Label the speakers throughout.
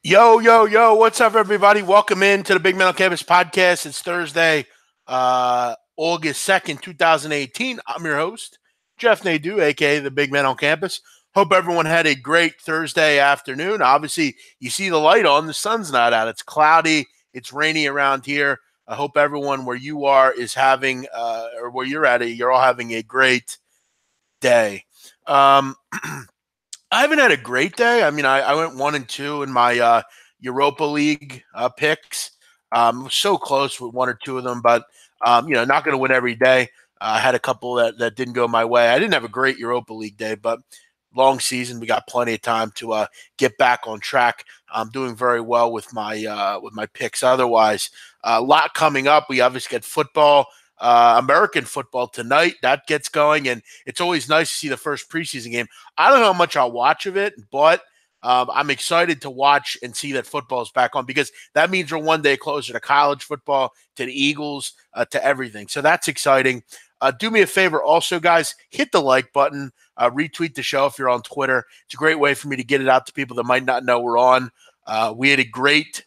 Speaker 1: Yo, yo, yo, what's up, everybody? Welcome in to the Big Men on Campus podcast. It's Thursday, August 2nd, 2018. I'm your host, Jeff Nadeau, a.k.a. the Big Men on Campus. Hope everyone had a great Thursday afternoon. Obviously, you see the light on. The sun's not out. It's cloudy. It's rainy around here. I hope everyone where you are is having, or where you're at, you're all having a great day. I haven't had a great day. I mean, I went 1-2 in my Europa League picks. Was so close with one or two of them, but not going to win every day. I had a couple that didn't go my way. I didn't have a great Europa League day, but long season, we got plenty of time to get back on track. I'm doing very well with my picks. Otherwise, a lot coming up. We obviously get football. American football tonight. That gets going, and it's always nice to see the first preseason game. I don't know how much I'll watch of it, but I'm excited to watch and see that football is back on because that means we're one day closer to college football, to the Eagles, to everything. So that's exciting. Do me a favor also, guys, hit the like button, retweet the show if you're on Twitter. It's a great way for me to get it out to people that might not know we're on. We had a great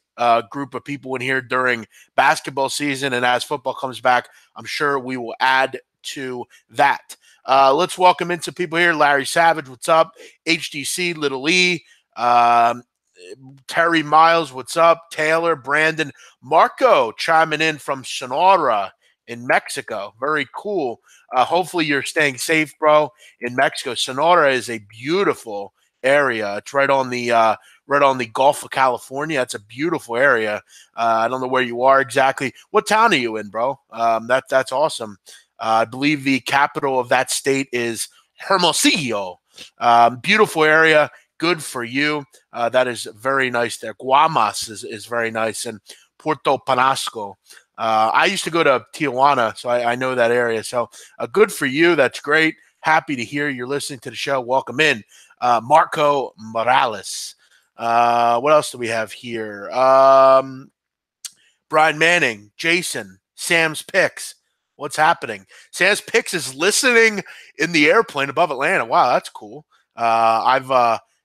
Speaker 1: group of people in here during basketball season, and as football comes back, I'm sure we will add to that. Let's welcome in some people here. Larry Savage, what's up? HDC, Little E, Terry Miles, what's up? Taylor, Brandon, Marco chiming in from Sonora in Mexico. Very cool. Hopefully you're staying safe, bro, in Mexico. Sonora is a beautiful area. It's right on the Gulf of California. It's a beautiful area. I don't know where you are exactly. What town are you in, bro? That's awesome. I believe the capital of that state is Hermosillo. Beautiful area. Good for you. That is very nice there. Guamas is very nice. And Puerto Penasco. I used to go to Tijuana, so I know that area. So good for you. That's great. Happy to hear you're listening to the show. Welcome in. Marco Morales. What else do we have here? Brian Manning, Jason, Sam's Picks. What's happening? Sam's Picks is listening in the airplane above Atlanta. Wow, that's cool.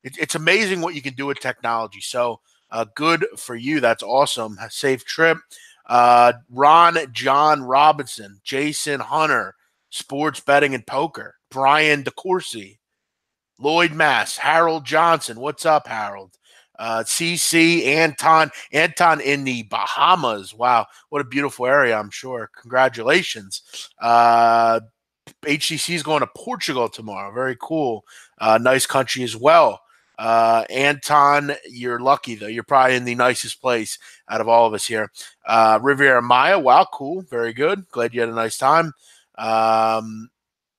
Speaker 1: It's amazing what you can do with technology. So good for you. That's awesome. Safe trip. Ron John Robinson, Jason Hunter, Sports Betting and Poker, Brian DeCourcy, Lloyd Mass, Harold Johnson. What's up, Harold? CC, Anton in the Bahamas. Wow, what a beautiful area, I'm sure. Congratulations. HCC is going to Portugal tomorrow. Very cool. Nice country as well. Anton, you're lucky, though. You're probably in the nicest place out of all of us here. Riviera Maya, wow, cool. Very good. Glad you had a nice time.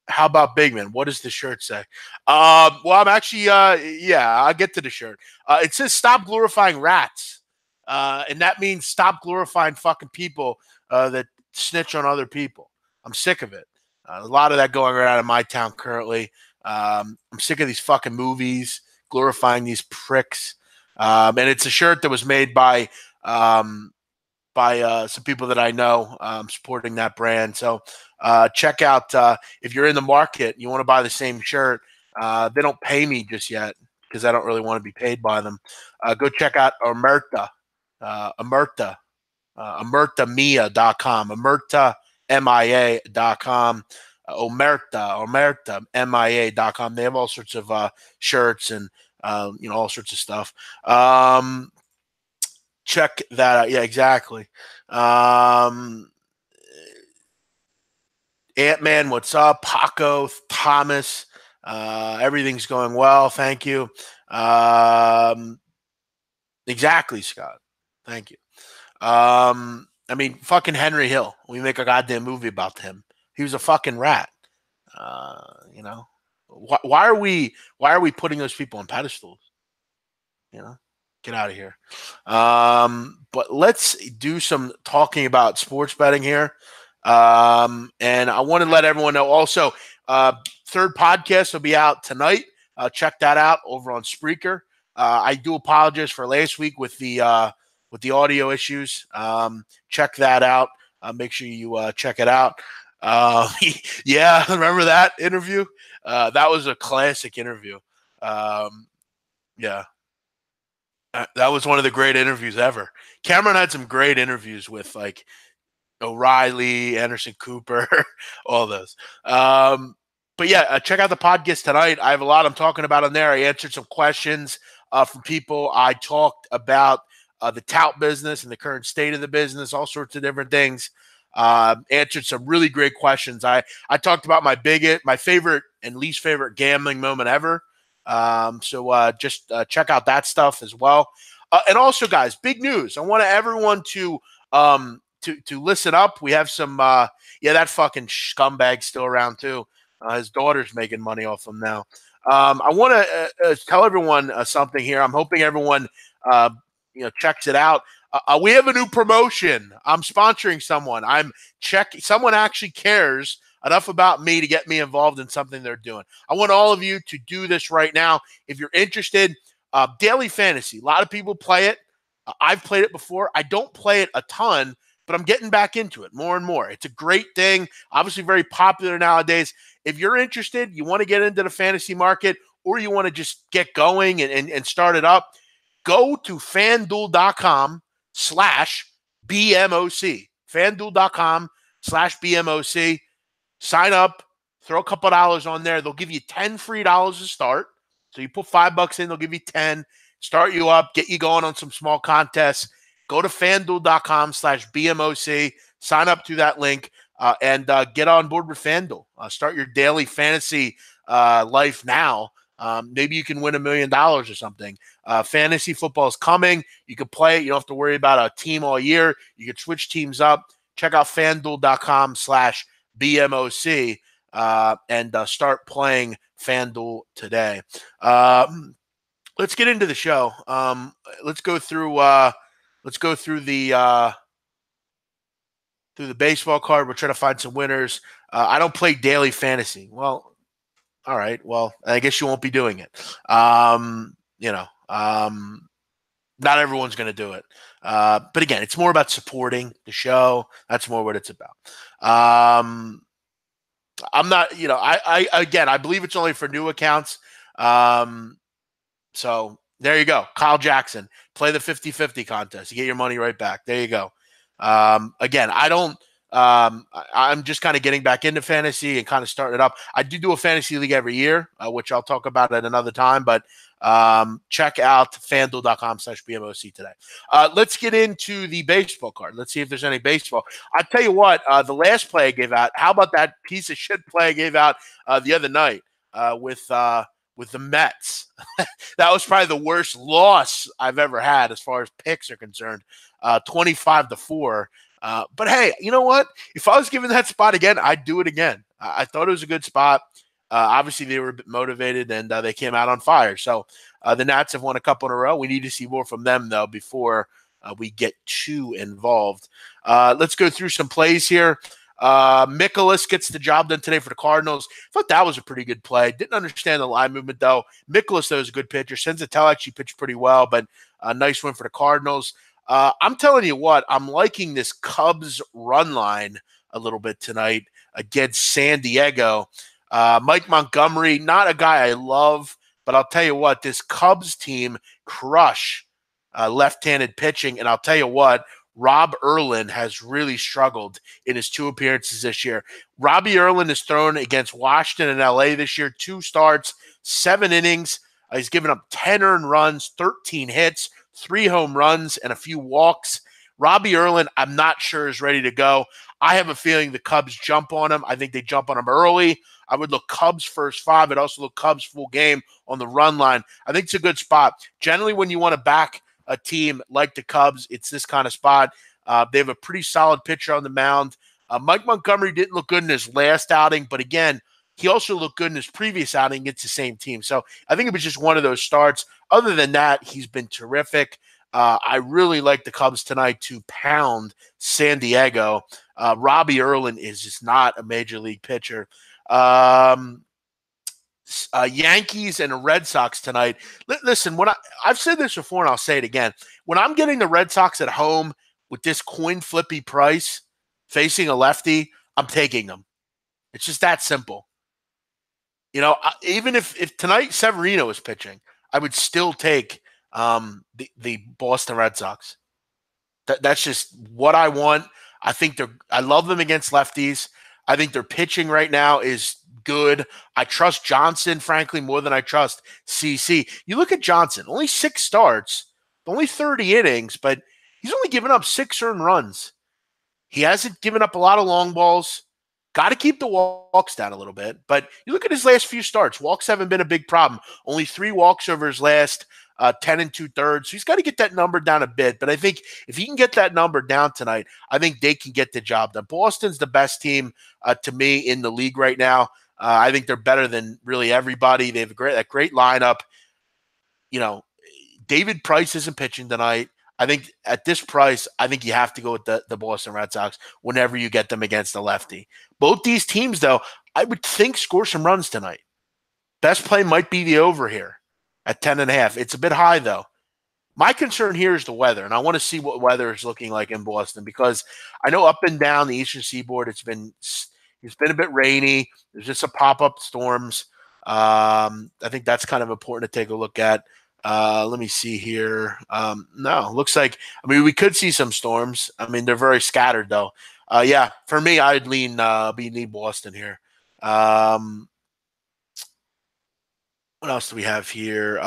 Speaker 1: How about Big Man? What does the shirt say? Well, I'm actually, I'll get to the shirt. It says stop glorifying rats. And that means stop glorifying fucking people that snitch on other people. I'm sick of it. A lot of that going around in my town currently. I'm sick of these fucking movies glorifying these pricks. And it's a shirt that was made by some people that I know supporting that brand. So check out if you're in the market, you want to buy the same shirt. They don't pay me just yet because I don't really want to be paid by them. Go check out Omerta, omertamia.com, omertamia.com, omertamia.com. They have all sorts of shirts and all sorts of stuff. Check that out. Yeah, exactly. Ant-Man, what's up? Paco, Thomas, everything's going well. Thank you. Exactly, Scott. Thank you. I mean, fucking Henry Hill. We make a goddamn movie about him. He was a fucking rat. Why are we putting those people on pedestals? Get out of here. But let's do some talking about sports betting here. And I want to let everyone know also, third podcast will be out tonight. Check that out over on Spreaker. I do apologize for last week with the audio issues. Check that out. Make sure you check it out. Yeah, remember that interview? That was a classic interview. Yeah. That was one of the great interviews ever. Cameron had some great interviews with like O'Reilly, Anderson Cooper, all those. But yeah, check out the podcast tonight. I have a lot I'm talking about on there. I answered some questions from people. I talked about the tout business and the current state of the business, all sorts of different things. Answered some really great questions. I talked about my favorite and least favorite gambling moment ever. So just check out that stuff as well. And also, guys, big news. I want everyone to listen up. We have some that fucking scumbag still around too. His daughter's making money off him now. I want to tell everyone something here. I'm hoping everyone checks it out. We have a new promotion. I'm sponsoring someone. Someone actually cares enough about me to get me involved in something they're doing. I want all of you to do this right now. If you're interested, daily fantasy. A lot of people play it. I've played it before. I don't play it a ton, but I'm getting back into it more and more. It's a great thing. Obviously very popular nowadays. If you're interested, you want to get into the fantasy market, or you want to just get going and start it up, go to FanDuel.com/BMOC. FanDuel.com/BMOC. Sign up, throw a couple dollars on there. They'll give you $10 free to start. So you put $5 in, they'll give you 10, start you up, get you going on some small contests. Go to FanDuel.com/BMOC, sign up through that link, and get on board with FanDuel. Start your daily fantasy life now. Maybe you can win $1 million or something. Fantasy football is coming. You can play it. You don't have to worry about a team all year. You can switch teams up. Check out FanDuel.com/BMOC and start playing FanDuel today. Let's get into the show. Let's go through the baseball card. We're trying to find some winners. I don't play daily fantasy. Well, all right. Well, I guess you won't be doing it. Not everyone's going to do it. But again, it's more about supporting the show. That's more what it's about. I'm not, I believe it's only for new accounts. So there you go. Kyle Jackson, play the 50-50 contest. You get your money right back. There you go. Again, I'm just kind of getting back into fantasy and kind of starting it up. I do a fantasy league every year, which I'll talk about at another time, but check out FanDuel.com/BMOC today. Let's get into the baseball card. Let's see if there's any baseball. I'll tell you what, the last play I gave out, how about that piece of shit play I gave out the other night with the Mets? That was probably the worst loss I've ever had as far as picks are concerned, 25-4. But hey, you know what? If I was given that spot again, I'd do it again. I thought it was a good spot. Obviously, they were a bit motivated, and they came out on fire. So the Nats have won a couple in a row. We need to see more from them, though, before we get too involved. Let's go through some plays here. Mikolas gets the job done today for the Cardinals. I thought that was a pretty good play. Didn't understand the line movement, though. Mikolas, though, is a good pitcher. Senzatella actually pitched pretty well, but a nice win for the Cardinals. I'm telling you what, I'm liking this Cubs run line a little bit tonight against San Diego. Mike Montgomery, not a guy I love, but I'll tell you what, this Cubs team crush left-handed pitching, and I'll tell you what, Rob Erlin has really struggled in his 2 appearances this year. Robbie Erlin has thrown against Washington and LA this year, 2 starts, 7 innings. He's given up 10 earned runs, 13 hits, 3 home runs, and a few walks. Robbie Erlin, I'm not sure is ready to go. I have a feeling the Cubs jump on him. I think they jump on him early. I would look Cubs first 5. I'd also look Cubs full game on the run line. I think it's a good spot. Generally, when you want to back a team like the Cubs, it's this kind of spot. They have a pretty solid pitcher on the mound. Mike Montgomery didn't look good in his last outing, but again, he also looked good in his previous outing against the same team. So I think it was just one of those starts. Other than that, he's been terrific. I really like the Cubs tonight to pound San Diego. Robbie Erlin is just not a major league pitcher. Yankees and the Red Sox tonight. Listen, I've said this before and I'll say it again. When I'm getting the Red Sox at home with this coin flippy price facing a lefty, I'm taking them. It's just that simple. Even if tonight Severino is pitching, I would still take the Boston Red Sox. That's just what I want. I love them against lefties. I think their pitching right now is good. I trust Johnson, frankly, more than I trust CC. You look at Johnson, only 6 starts, only 30 innings, but he's only given up 6 earned runs. He hasn't given up a lot of long balls. Got to keep the walks down a little bit. But you look at his last few starts, walks haven't been a big problem. Only 3 walks over his last 10 and 2/3. So he's got to get that number down a bit. But I think if he can get that number down tonight, I think they can get the job done. Boston's the best team to me in the league right now. I think they're better than really everybody. They have a great lineup. You know, David Price isn't pitching tonight. I think at this price, I think you have to go with the Boston Red Sox whenever you get them against a lefty. Both these teams, though, I would think score some runs tonight. Best play might be the over here at 10.5. It's a bit high, though. My concern here is the weather, and I want to see what weather is looking like in Boston because I know up and down the Eastern Seaboard it's been a bit rainy. There's just some pop-up storms. I think that's kind of important to take a look at. Let me see here. No, looks like, we could see some storms. They're very scattered though. Yeah, for me, I'd lean Boston here. What else do we have here?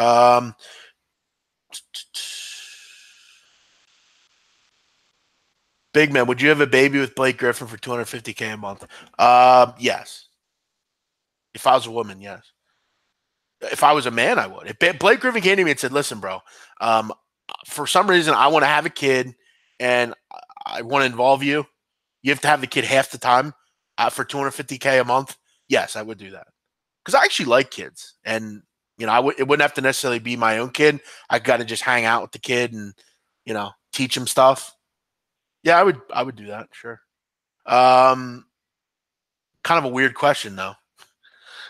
Speaker 1: Big man, would you have a baby with Blake Griffin for $250K a month? Yes. If I was a woman, yes. If I was a man, I would. If Blake Griffin came to me and said, listen, bro, for some reason, I want to have a kid and I want to involve you. You have to have the kid half the time for $250K a month. Yes, I would do that. Because I actually like kids. And, it wouldn't have to necessarily be my own kid. I got to just hang out with the kid and, teach him stuff. Yeah, I would do that. Sure. Kind of a weird question, though.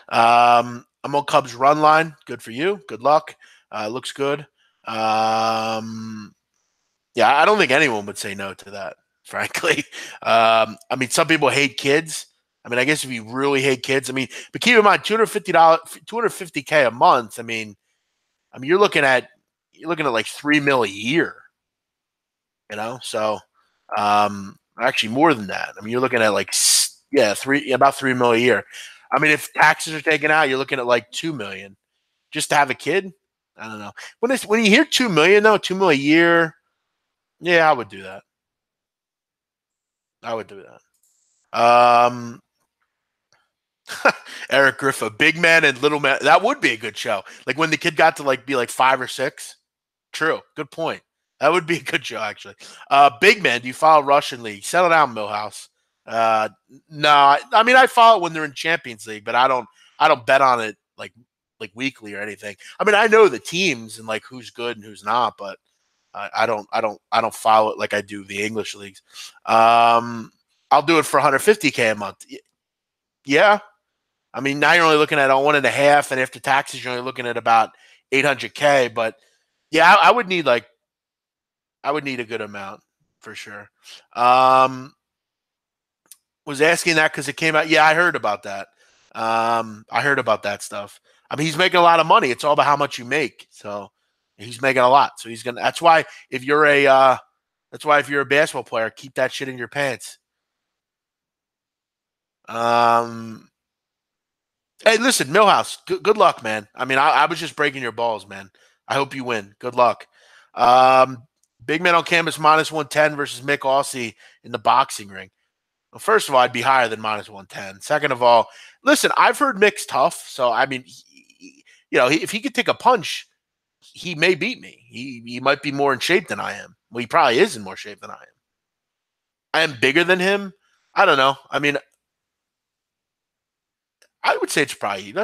Speaker 1: I'm on Cubs run line. Good for you. Good luck. Looks good. Yeah, I don't think anyone would say no to that, frankly. Some people hate kids. I guess if you really hate kids, but keep in mind, $250K a month. You're looking at like $3 million a year. So actually more than that. You're looking at about $3 million a year. If taxes are taken out, you're looking at like $2 million just to have a kid. I don't know. When you hear $2 million though, $2 million a year, yeah, I would do that. I would do that. Eric Griffa, big man and little man. That would be a good show. Like when the kid got to be like 5 or 6. True. Good point. That would be a good show, actually. Big man, do you follow Russian League? Settle down, Millhouse. No, I follow it when they're in Champions League, but I don't bet on it like weekly or anything. I know the teams and like who's good and who's not, but I don't follow it like I do the English leagues. I'll do it for $150K a month. Yeah. Now you're only looking at 1.5, and after taxes, you're only looking at about $800K. But yeah, I would need a good amount for sure. Was asking that because it came out. Yeah, I heard about that. I heard about that stuff. He's making a lot of money. It's all about how much you make. So he's making a lot. So he's gonna. That's why if you're a basketball player, keep that shit in your pants. Hey, listen, Millhouse. Good luck, man. I was just breaking your balls, man. I hope you win. Good luck. Big man on canvas -110 versus Mick Aussie in the boxing ring. Well, first of all, I'd be higher than -110. Second of all, listen, I've heard Mick's tough. So, if he could take a punch, he may beat me. He might be more in shape than I am. Well, he probably is in more shape than I am. I am bigger than him. I don't know. I would say that's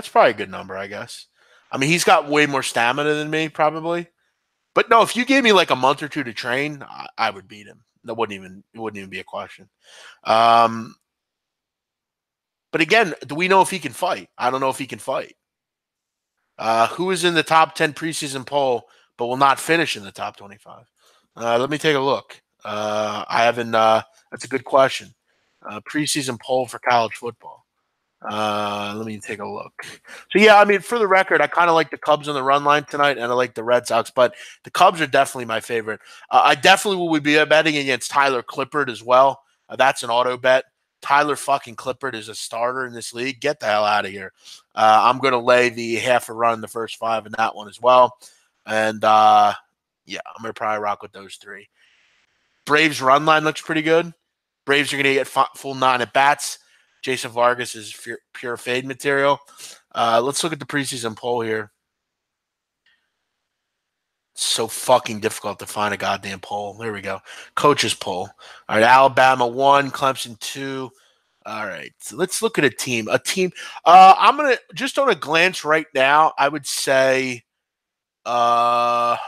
Speaker 1: probably a good number, I guess. He's got way more stamina than me, probably. But no, if you gave me like a month or two to train, I would beat him. It wouldn't even be a question. But again, do we know if he can fight? I don't know if he can fight. Who is in the top 10 preseason poll but will not finish in the top 25? Let me take a look. I haven't. That's a good question. Preseason poll for college football. Let me take a look. So yeah, I mean, for the record, I kind of like the Cubs on the run line tonight, and I like the Red Sox, but the Cubs are definitely my favorite. I definitely would be betting against Tyler Clippard as well. That's an auto bet. Tyler fucking Clippard is a starter in this league. Get the hell out of here. I'm going to lay the half a run in the first 5 in that one as well, and yeah, I'm going to probably rock with those 3. Braves run line looks pretty good. Braves are going to get full 9 at bats. Jason Vargas is pure fade material. Let's look at the preseason poll here. It's so fucking difficult to find a goddamn poll. There we go. Coaches poll. All right, Alabama 1, Clemson 2. All right, so let's look at a team. I'm gonna just on a glance right now. I would say, that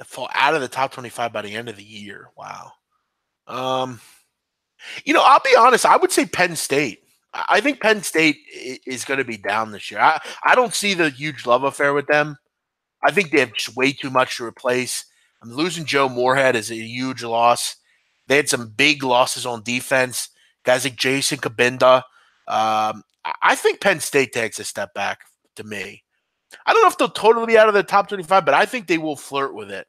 Speaker 1: fall out of the top 25 by the end of the year. Wow. I'll be honest. I would say Penn State. I think Penn State is going to be down this year. I don't see the huge love affair with them. I think they have just way too much to replace. I'm losing Joe Moorhead is a huge loss. They had some big losses on defense. Guys like Jason Kabinda. I think Penn State takes a step back to me. I don't know if they'll totally be out of the top 25, but I think they will flirt with it.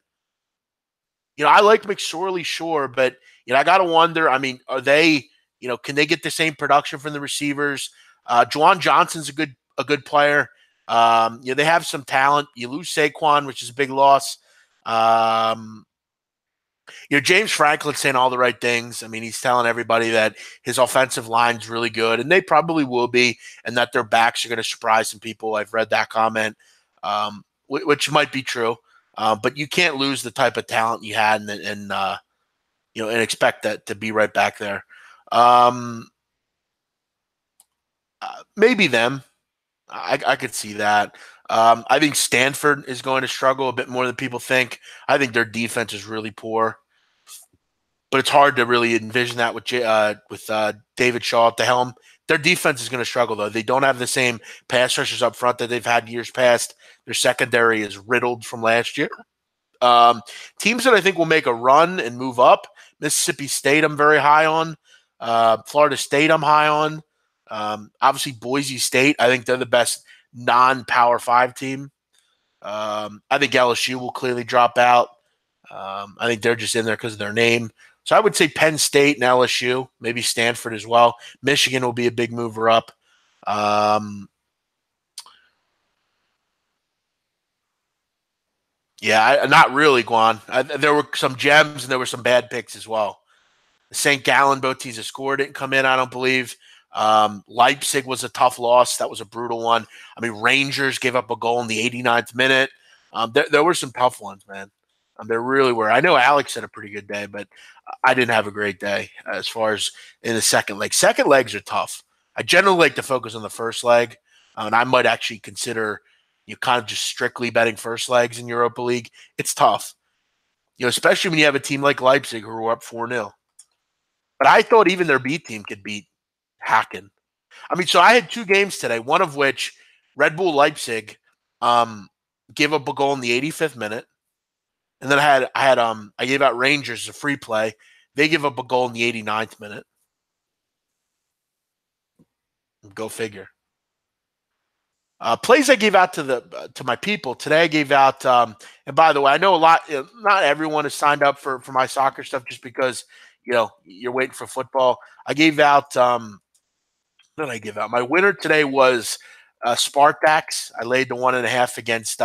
Speaker 1: I like McSorley, sure, but I gotta wonder. I mean, are they? Can they get the same production from the receivers? Juwan Johnson's a good player. They have some talent. You lose Saquon, which is a big loss. James Franklin's saying all the right things. I mean, he's telling everybody that his offensive line's really good, and they probably will be, and that their backs are going to surprise some people. I've read that comment, which might be true. But you can't lose the type of talent you had and expect that to be right back there. Maybe them. I could see that. I think Stanford is going to struggle a bit more than people think. I think their defense is really poor, but it's hard to really envision that with David Shaw at the helm. Their defense is going to struggle, though. They don't have the same pass rushers up front that they've had years past. Their secondary is riddled from last year. Teams that I think will make a run and move up, Mississippi State I'm very high on. Florida State I'm high on. Obviously, Boise State, I think they're the best non-Power 5 team. I think LSU will clearly drop out. I think they're just in there because of their name. So I would say Penn State and LSU, maybe Stanford as well. Michigan will be a big mover up. Yeah, not really, Guan. There were some gems and there were some bad picks as well. St. Gallen, Bautista score didn't come in, I don't believe. Leipzig was a tough loss. That was a brutal one. I mean, Rangers gave up a goal in the 89th minute. There were some tough ones, man. There really were. I know Alex had a pretty good day, but I didn't have a great day as far as in the second leg. Second legs are tough. I generally like to focus on the first leg, and I might actually consider kind of just strictly betting first legs in Europa League. It's tough, especially when you have a team like Leipzig who are up 4-0. But I thought even their B team could beat Hacken. I mean, so I had 2 games today, one of which Red Bull Leipzig gave up a goal in the 85th minute. And then I gave out Rangers a free play. They give up a goal in the 89th minute. Go figure. Plays I gave out to my people today. I gave out, and by the way, I know a lot. Not everyone has signed up for my soccer stuff just because you're waiting for football. I gave out. What did I give out? My winner today was Spartax. I laid the 1.5 against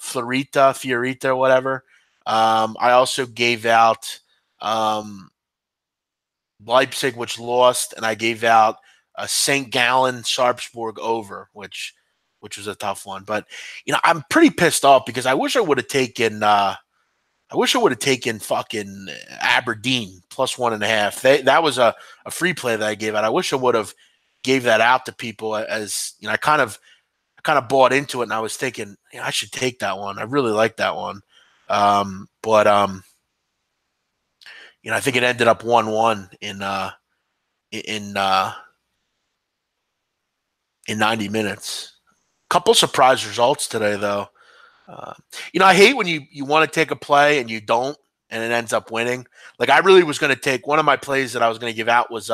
Speaker 1: Fiorita, whatever. I also gave out Leipzig, which lost, and I gave out St. Gallen Sarpsborg over, which was a tough one. But I'm pretty pissed off because I wish I would have taken fucking Aberdeen plus 1.5. That was a free play that I gave out. I wish I would have gave that out to people as I kind of bought into it, and I was thinking I should take that one. I really like that one. But I think it ended up 1-1 in 90 minutes. Couple surprise results today, though. I hate when you want to take a play and you don't, and it ends up winning. Like I really was going to take one of my plays that I was going to give out was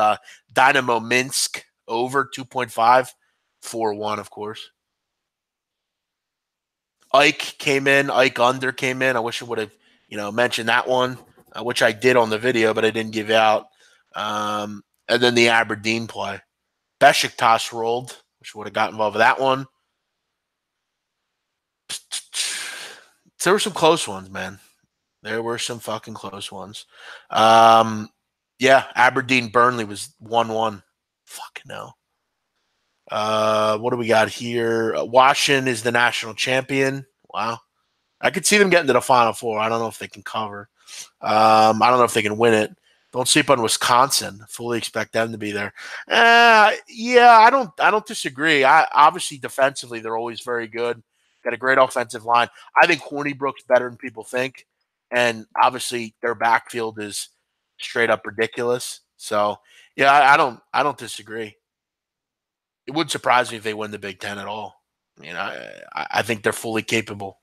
Speaker 1: Dynamo Minsk over 2.5, 4-1, of course. Ike came in. Ike under came in. I wish I would have, mentioned that one, which I did on the video, but I didn't give out. And then the Aberdeen play. Besiktas rolled, which would have got involved with that one. There were some close ones, man. There were some fucking close ones. Yeah, Aberdeen Burnley was 1-1. Fucking hell. What do we got here? Washington is the national champion. Wow. I could see them getting to the Final Four. I don't know if they can cover. I don't know if they can win it. Don't sleep on Wisconsin. Fully expect them to be there. Yeah, I don't disagree. Obviously defensively they're always very good. Got a great offensive line. I think Hornibrook's better than people think, and obviously their backfield is straight up ridiculous. So yeah, I don't disagree. It wouldn't surprise me if they win the Big Ten at all. I think they're fully capable.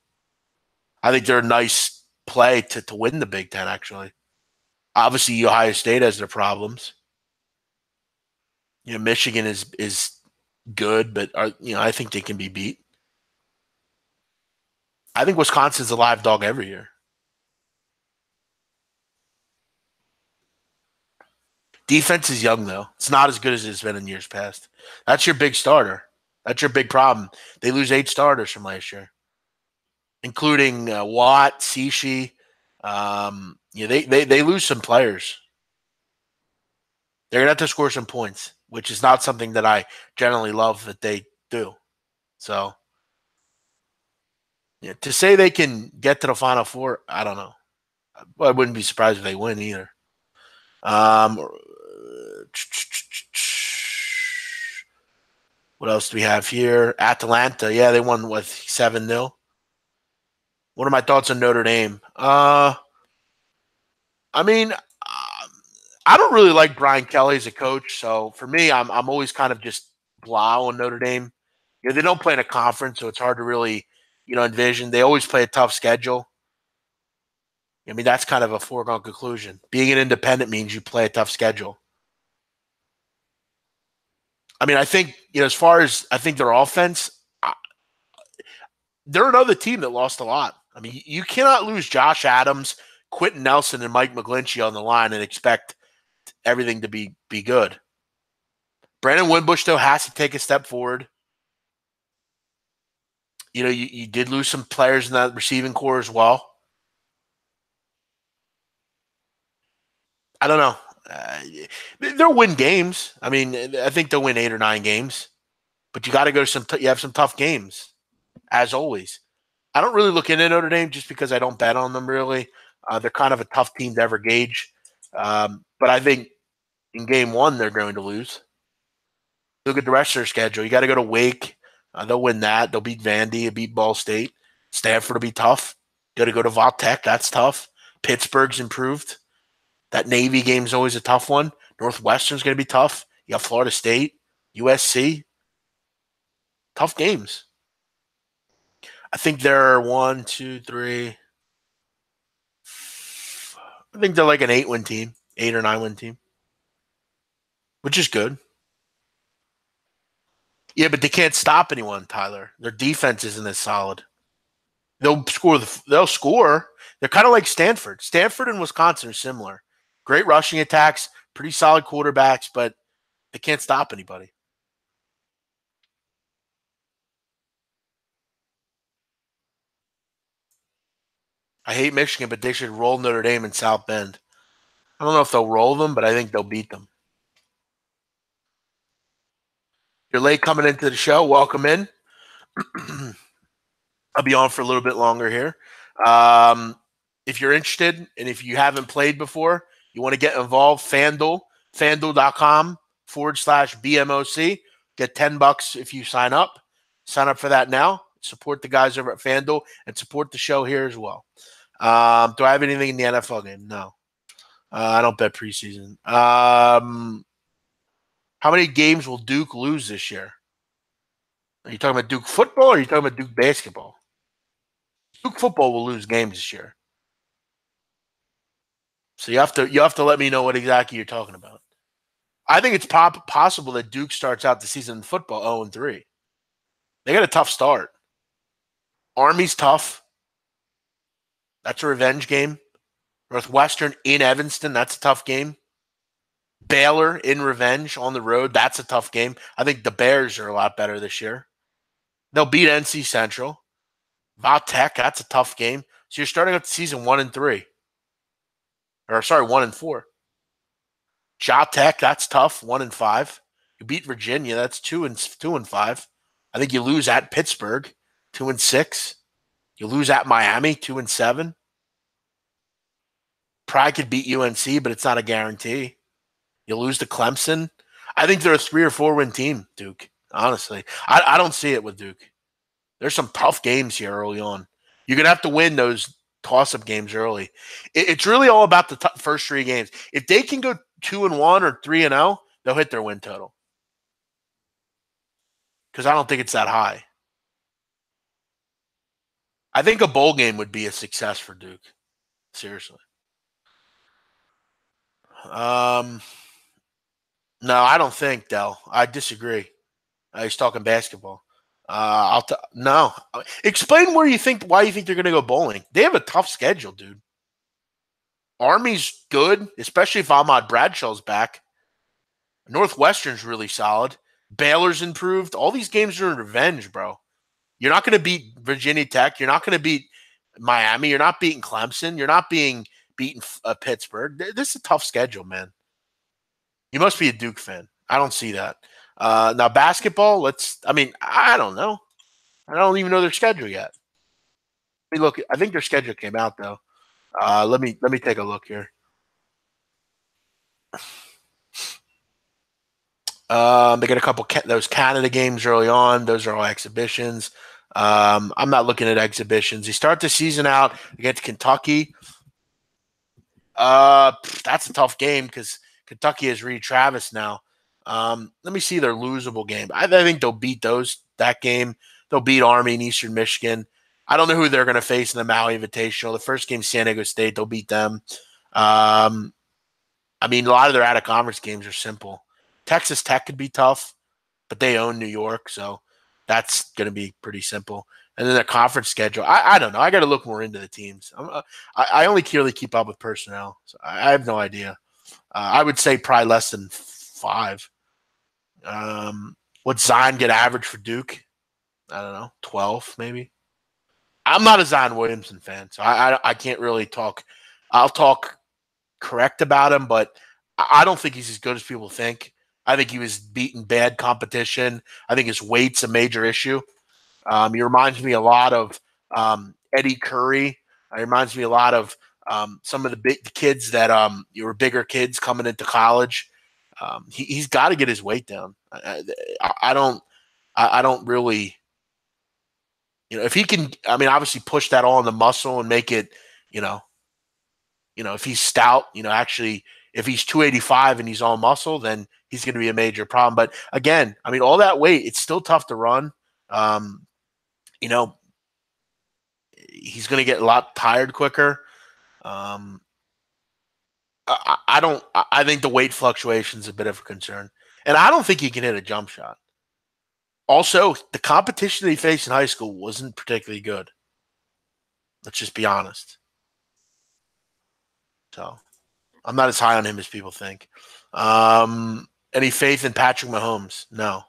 Speaker 1: I think they're a nice play to win the Big Ten, actually. Obviously, Ohio State has their problems. Michigan is good, but I think they can be beat. I think Wisconsin's a live dog every year. Defense is young, though. It's not as good as it's been in years past. That's your big starter. That's your big problem. They lose 8 starters from last year, including Watt, Sishi. They lose some players. They're going to have to score some points, which is not something that I generally love that they do. So, yeah, to say they can get to the Final Four, I don't know. Well, I wouldn't be surprised if they win either. What else do we have here? Atalanta, yeah, they won with 7-0. What are my thoughts on Notre Dame? I mean, I don't really like Brian Kelly as a coach, so for me, I'm always kind of just blah on Notre Dame. They don't play in a conference, so it's hard to really, envision. They always play a tough schedule. I mean, that's kind of a foregone conclusion. Being an independent means you play a tough schedule. I mean, I think, as far as I think their offense, they're another team that lost a lot. I mean, you cannot lose Josh Adams, Quentin Nelson, and Mike McGlinchey on the line and expect everything to be good. Brandon Wimbush, though, has to take a step forward. You did lose some players in that receiving core as well. I don't know. They'll win games. I mean, I think they'll win 8 or 9 games. But you got to go you have some tough games, as always. I don't really look into Notre Dame just because I don't bet on them, really. They're kind of a tough team to ever gauge. But I think in game 1, they're going to lose. Look at the rest of their schedule. You got to go to Wake. They'll win that. They'll beat Vandy. They'll beat Ball State. Stanford will be tough. Got to go to Vautech. That's tough. Pittsburgh's improved. That Navy game's always a tough one. Northwestern's going to be tough. You got Florida State, USC. Tough games. I think they're 1, 2, 3. I think they're like an 8-win team, 8 or 9-win team, which is good. Yeah, but they can't stop anyone, Tyler. Their defense isn't as solid. They'll score. They'll score. They're kind of like Stanford. Stanford and Wisconsin are similar. Great rushing attacks, pretty solid quarterbacks, but they can't stop anybody. I hate Michigan, but they should roll Notre Dame in South Bend. I don't know if they'll roll them, but I think they'll beat them. You're late coming into the show. Welcome in. I'll be on for a little bit longer here. If you're interested and if you haven't played before, you want to get involved, FanDuel.com/BMOC. Get $10 if you sign up. Sign up for that now. Support the guys over at FanDuel and support the show here as well. Do I have anything in the NFL game? No. I don't bet preseason. How many games will Duke lose this year? Are you talking about Duke football or are you talking about Duke basketball? Duke football will lose games this year. So you have to let me know what exactly you're talking about. I think it's possible that Duke starts out the season in football 0-3. They got a tough start. Army's tough. That's a revenge game. Northwestern in Evanston, that's a tough game. Baylor in revenge on the road, that's a tough game. I think the Bears are a lot better this year. They'll beat NC Central. Tech, that's a tough game. So you're starting up the season 1-3. Or sorry, 1-4. Tech, that's tough, 1-5. You beat Virginia, that's 2-5. I think you lose at Pittsburgh, 2-6. You lose at Miami, 2-7. Pride could beat UNC, but it's not a guarantee. You lose to Clemson. I think they're a 3 or 4 win team, Duke. Honestly, I don't see it with Duke. There's some tough games here early on. You're gonna have to win those toss-up games early. It's really all about the first 3 games. If they can go 2-1 or 3-0, they'll hit their win total. Because I don't think it's that high. I think a bowl game would be a success for Duke. Seriously. No, I don't think, Dell. I disagree. He's talking basketball. No. Explain why you think they're going to go bowling. They have a tough schedule, dude. Army's good, especially if Ahmad Bradshaw's back. Northwestern's really solid. Baylor's improved. All these games are in revenge, bro. You're not going to beat Virginia Tech. You're not going to beat Miami. You're not beating Clemson. You're not beating Pittsburgh. This is a tough schedule, man. You must be a Duke fan. I don't see that. Now basketball, I don't know. I don't even know their schedule yet. Let me look. I think their schedule came out though. Let me take a look here. They got a couple those Canada games early on. Those are all exhibitions. I'm not looking at exhibitions. They start the season out against Kentucky. That's a tough game because Kentucky has Reed Travis now. Let me see their losable game. I think they'll beat that game. They'll beat Army and Eastern Michigan. I don't know who they're going to face in the Maui Invitational. The first game, San Diego State, they'll beat them. A lot of their out-of-conference games are simple. Texas Tech could be tough, but they own New York, so that's going to be pretty simple. And then their conference schedule, I don't know. I got to look more into the teams. I only really keep up with personnel, so I have no idea. I would say probably less than 5. Would Zion get average for Duke? I don't know, 12 maybe. I'm not a Zion Williamson fan, so I can't really talk. I'll talk correct about him, but I don't think he's as good as people think. I think he was beating bad competition. I think his weight's a major issue. He reminds me a lot of Eddie Curry. He reminds me a lot of some of the kids that were bigger kids coming into college. He's got to get his weight down. I don't really, if he can. Obviously push that all in the muscle and make it, if he's stout, actually, if he's 285 and he's all muscle, then he's going to be a major problem. But again, all that weight, it's still tough to run. He's going to get a lot tired quicker. I think the weight fluctuation is a bit of a concern. And I don't think he can hit a jump shot. Also, the competition that he faced in high school wasn't particularly good. Let's just be honest. So I'm not as high on him as people think. Any faith in Patrick Mahomes? No.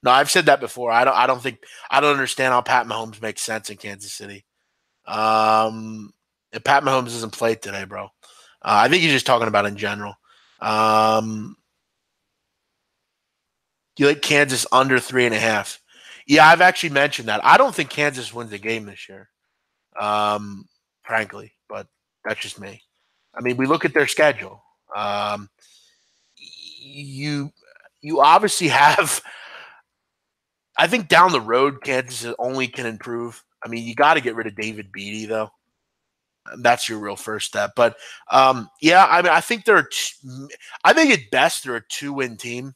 Speaker 1: No, I've said that before. I don't understand how Pat Mahomes makes sense in Kansas City. If Pat Mahomes doesn't play today, bro. I think he's just talking about in general. You like Kansas under 3.5? Yeah, I've actually mentioned that. I don't think Kansas wins the game this year, frankly, but that's just me. We look at their schedule. You obviously have. I think down the road, Kansas only can improve. You got to get rid of David Beatty, though. That's your real first step. But I think I think at best they're a 2-win team.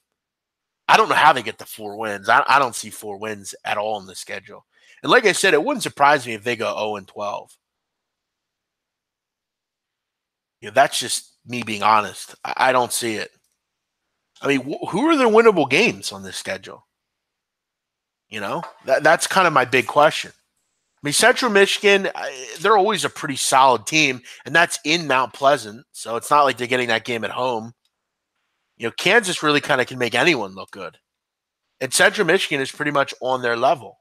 Speaker 1: I don't know how they get to 4 wins. I don't see 4 wins at all in the schedule. And like I said, it wouldn't surprise me if they go 0-12. That's just me being honest. I don't see it. I mean, who are the winnable games on this schedule? That's kind of my big question. I mean, Central Michigan, they're always a pretty solid team, and that's in Mount Pleasant, so it's not like they're getting that game at home. Kansas really kind of can make anyone look good, and Central Michigan is pretty much on their level.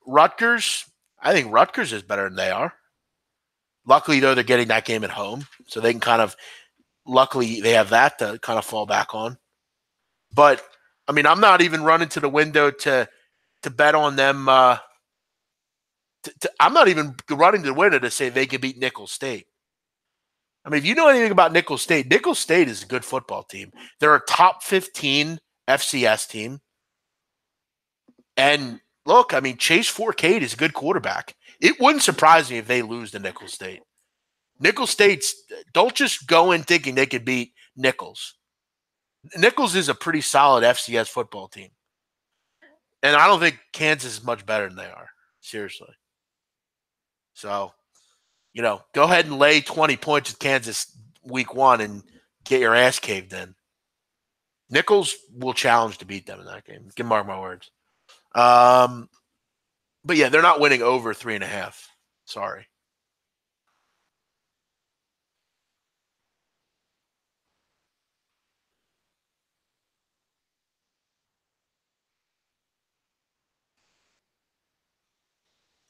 Speaker 1: Rutgers, I think Rutgers is better than they are. Luckily, though, they're getting that game at home, so they can kind of luckily they have that to kind of fall back on. But I mean, I'm not even running to the window to bet on them. I'm not even running to the window to say they can beat Nicholls State. I mean, if you know anything about Nicholls State is a good football team. They're a top 15 FCS team. And look, I mean, Chase Forcade is a good quarterback. It wouldn't surprise me if they lose to Nicholls State. Nicholls State's don't just go in thinking they could beat Nicholls. Nicholls is a pretty solid FCS football team. And I don't think Kansas is much better than they are. Seriously. So, go ahead and lay 20 points with Kansas week 1 and get your ass caved in. Nicholls will challenge to beat them in that game. Can mark my words. But yeah, they're not winning over 3.5. Sorry.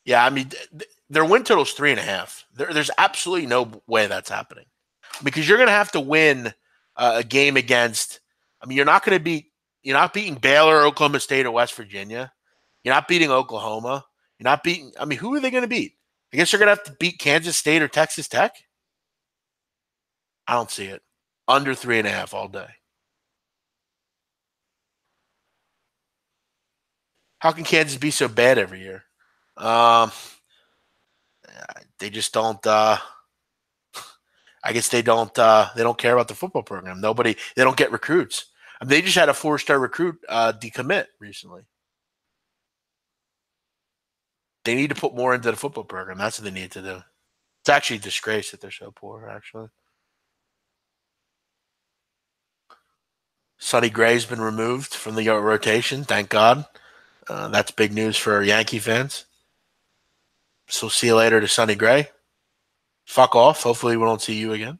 Speaker 1: Yeah, I mean, their win total is 3.5. There's absolutely no way that's happening because you're going to have to win a game against. I mean, you're not beating Baylor, Oklahoma State, or West Virginia. You're not beating Oklahoma. You're not beating. I mean, who are they going to beat? I guess they're going to have to beat Kansas State or Texas Tech. I don't see it. Under 3.5 all day. How can Kansas be so bad every year? They just don't. I guess they don't. They don't care about the football program. They don't get recruits. I mean, they just had a 4-star recruit decommit recently. They need to put more into the football program. That's what they need to do. It's actually a disgrace that they're so poor. Actually, Sonny Gray's been removed from the rotation. Thank God. That's big news for Yankee fans. So see you later to Sonny Gray. Fuck off. Hopefully we don't see you again.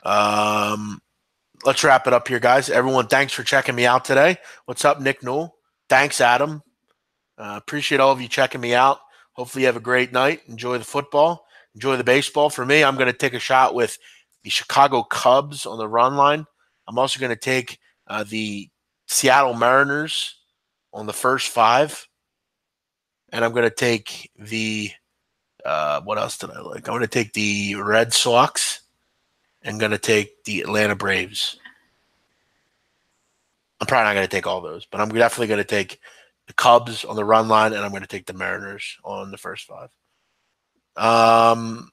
Speaker 1: Let's wrap it up here, guys. Everyone, thanks for checking me out today. What's up, Nick Newell? Thanks, Adam. Appreciate all of you checking me out. Hopefully you have a great night. Enjoy the football. Enjoy the baseball. For me, I'm going to take a shot with the Chicago Cubs on the run line. I'm also going to take the Seattle Mariners on the first 5. And I'm going to take the what else did I like? I'm going to take the Red Sox. I'm going to take the Atlanta Braves. I'm probably not going to take all those, but I'm definitely going to take the Cubs on the run line, and I'm going to take the Mariners on the first 5.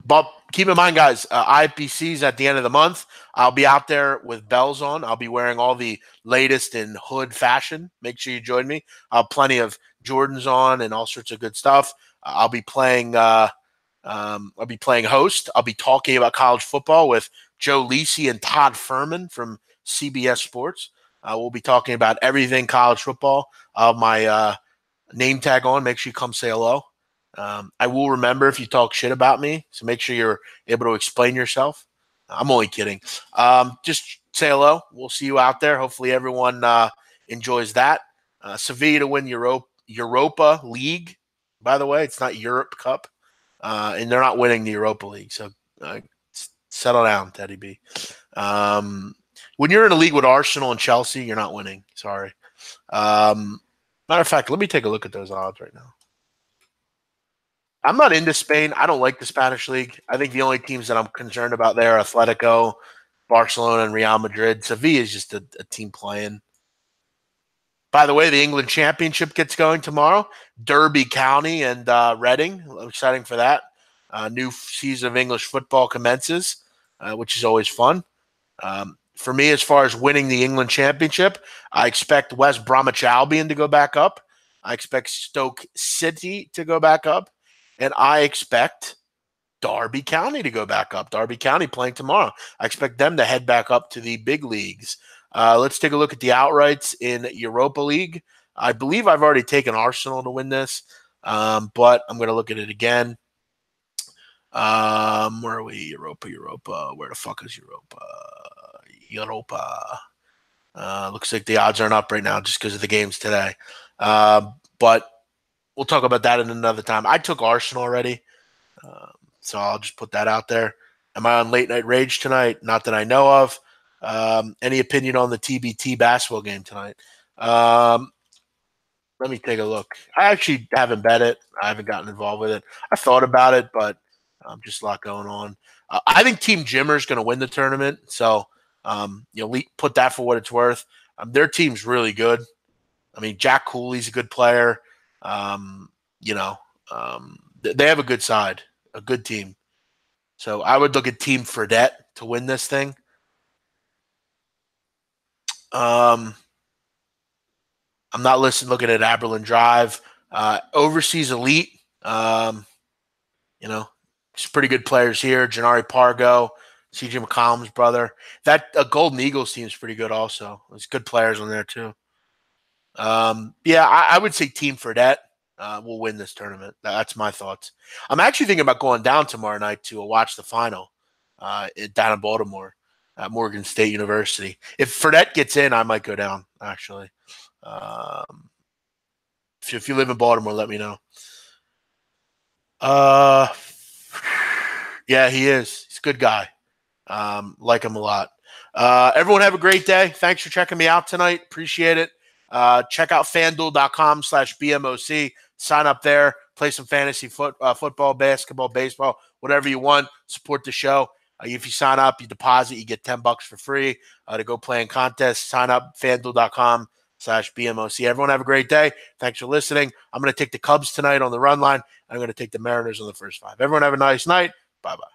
Speaker 1: But keep in mind, guys, IPC's at the end of the month. I'll be out there with bells on. I'll be wearing all the latest in hood fashion. Make sure you join me. I'll have plenty of Jordans on and all sorts of good stuff. I'll be playing host. I'll be talking about college football with Joe Lisi and Todd Furman from CBS Sports. We'll be talking about everything college football. My name tag on. Make sure you come say hello. I will remember if you talk shit about me, so make sure you're able to explain yourself. I'm only kidding. Just say hello. We'll see you out there. Hopefully everyone enjoys that. Sevilla to win Europa League, by the way. It's not Europe Cup, and they're not winning the Europa League, so settle down, Teddy B. When you're in a league with Arsenal and Chelsea, you're not winning. Sorry. Matter of fact, let me take a look at those odds right now. I'm not into Spain. I don't like the Spanish league. I think the only teams that I'm concerned about there are Atletico, Barcelona, and Real Madrid. Sevilla is just a team playing. By the way, the England Championship gets going tomorrow. Derby County and Reading. I'm excited for that. New season of English football commences, which is always fun. For me, as far as winning the England Championship, I expect West Bromwich Albion to go back up. I expect Stoke City to go back up, and I expect Derby County to go back up. Derby County playing tomorrow. I expect them to head back up to the big leagues. Let's take a look at the outrights in Europa League. I believe I've already taken Arsenal to win this, but I'm going to look at it again. Where are we? Europa. Where the fuck is Europa? Europa. Looks like the odds aren't up right now just because of the games today. But we'll talk about that in another time. I took Arsenal already, so I'll just put that out there. Am I on late night rage tonight? Not that I know of. Any opinion on the TBT basketball game tonight? Let me take a look. I actually haven't bet it. I haven't gotten involved with it. I thought about it, but just a lot going on. I think Team Jimmer is going to win the tournament. So, put that for what it's worth. Their team's really good. I mean, Jack Cooley's a good player. They have a good side, a good team. So I would look at Team Fredette to win this thing. I'm not looking at Aberlin Drive. Overseas Elite, just pretty good players here. Janari Pargo, CJ McCollum's brother. That Golden Eagles team is pretty good also. There's good players on there too. I would say Team Fredette will win this tournament. That's my thoughts. I'm actually thinking about going down tomorrow night to watch the final down in Baltimore at Morgan State University. If Fredette gets in, I might go down, actually. If you live in Baltimore, let me know. Yeah, he is. He's a good guy. Like him a lot. Everyone have a great day. Thanks for checking me out tonight. Appreciate it. Check out fanduel.com/BMOC. Sign up there. Play some fantasy football, basketball, baseball, whatever you want. Support the show. If you sign up, you deposit, you get $10 for free to go play in contests. Sign up, fanduel.com/BMOC. Everyone have a great day. Thanks for listening. I'm going to take the Cubs tonight on the run line. I'm going to take the Mariners on the first five. Everyone have a nice night. Bye-bye.